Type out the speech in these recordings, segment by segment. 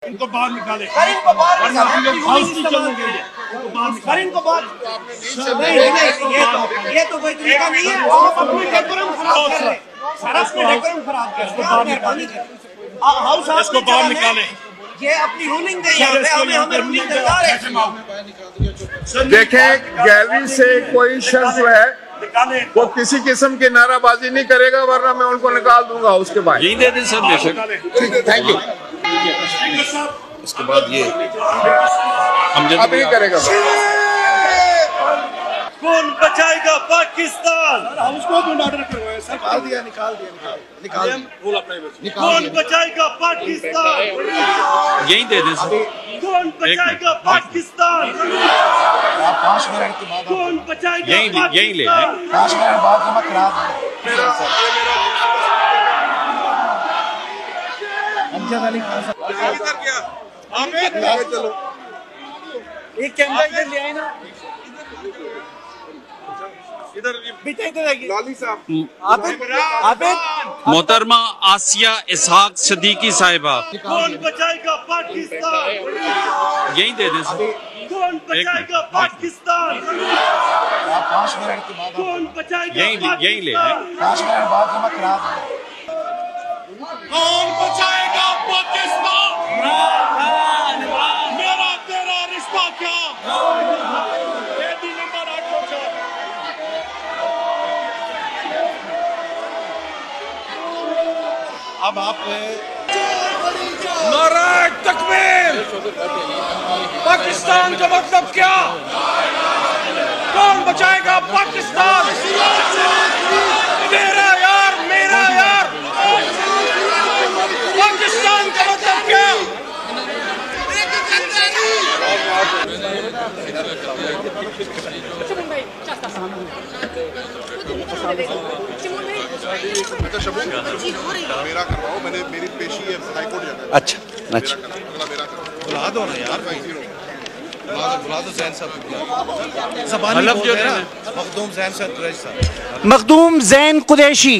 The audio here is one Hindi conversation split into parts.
इनको बाहर निकाले, इनको बाहर निकाले, इनको बाहर। ये तो कोई तरीका नहीं है। आप अपनी डेकोरम खराब कर रहे हैं, अपनी डेकोरम खराब कर रहे हैं। मेहरबानी करें, हाउस इसको बाहर निकाले। ये अपनी रूलिंग दे, हमें रूलिंग दरकार है। देखें, गैलरी से कोई शख्स जो है वो किसी किस्म की नाराबाजी नहीं करेगा, वरना मैं उनको निकाल दूंगा उसके बाद। यही दे दें सर, बेशक। Thank you. इसके बाद ये अब नहीं करेगा। कौन बचाएगा पाकिस्तान? उसको ऑर्डर करवाया सर, निकाल दिया। कौन बचाएगा पाकिस्तान? यही दे दें सर। कौन बचाएगा पाकिस्तान? 5 मिनट के बाद, कौन बचाएगा यही ले पाकिस्तान? 5 मिनट बाद जमा करा अमजद अली खान साहब, चलो एक कैमरा इधर ले आए ना, लाली साहब। मोहतरमा आसिया इसहाक सदीकी साहिबा, कौन बचाएगा पाकिस्तान? यही दे दें सर। कौन बचाएगा पाकिस्तान? 5 मिनट के बाद, कौन बचाएगा यही ले 5 मिनट बाद जमा करा कौन बचाएगा पाकिस्तान? मेरा तेरा रिश्ता क्या? कैदी नंबर 804। अब आप नारे तकबीर! पाकिस्तान का मतलब क्या? कौन बचाएगा पाकिस्तान? मेरा यार, मेरा यार, पाकिस्तान का मतलब क्या? मेरा करवाओ, मैंने मेरी पेशी है हाई कोर्ट जाना है। अच्छा अच्छा, बुला दो ना यार भाई, बुला दो जैन साहब, ज़बानी बोल रहे हैं ना, मखदूम जैन साहब, मखदूम जैन कुरैशी।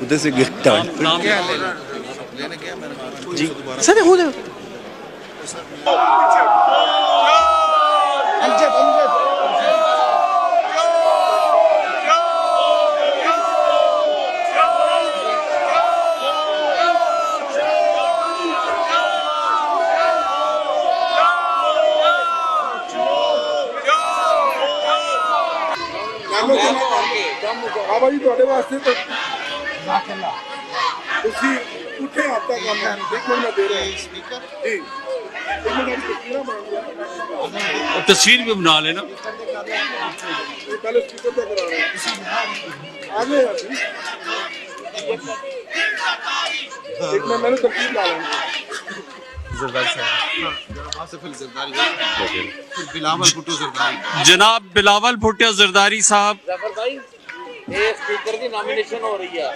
उधर से गिरता नाम लेने गया मैंने जी सर भाई थोड़े वास्ते तो उसी उठे आता काम है। एक मिनट में दे रहे हैं स्पीकर जी, एक मिनट तस्वीर बना लिया, तस्वीर भी बना लेना। पहले स्पीकर पे करा रहे हैं आगे एक मिनट मैंने तस्वीर डाला जनाब बिलावल भुट्टो जरदारी साहब। स्पीकर की नॉमिनेशन हो रही है।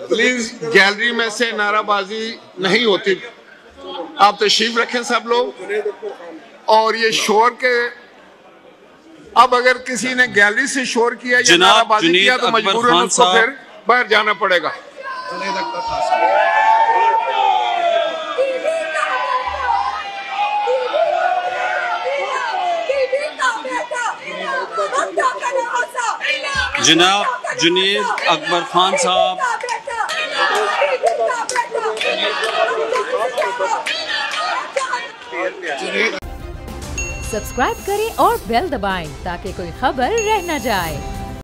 प्लीज गैलरी में से नाराबाजी नहीं होती, आप तशरीफ रखें सब लोग। और ये शोर के, अब अगर किसी ने गैलरी से शोर किया या नाराबाजी किया तो मजबूरन उसको फिर बाहर जाना पड़ेगा। जनाब जुनेद अकबर खान साहब। सब्सक्राइब करें और बेल दबाएं ताकि कोई खबर रह न जाए।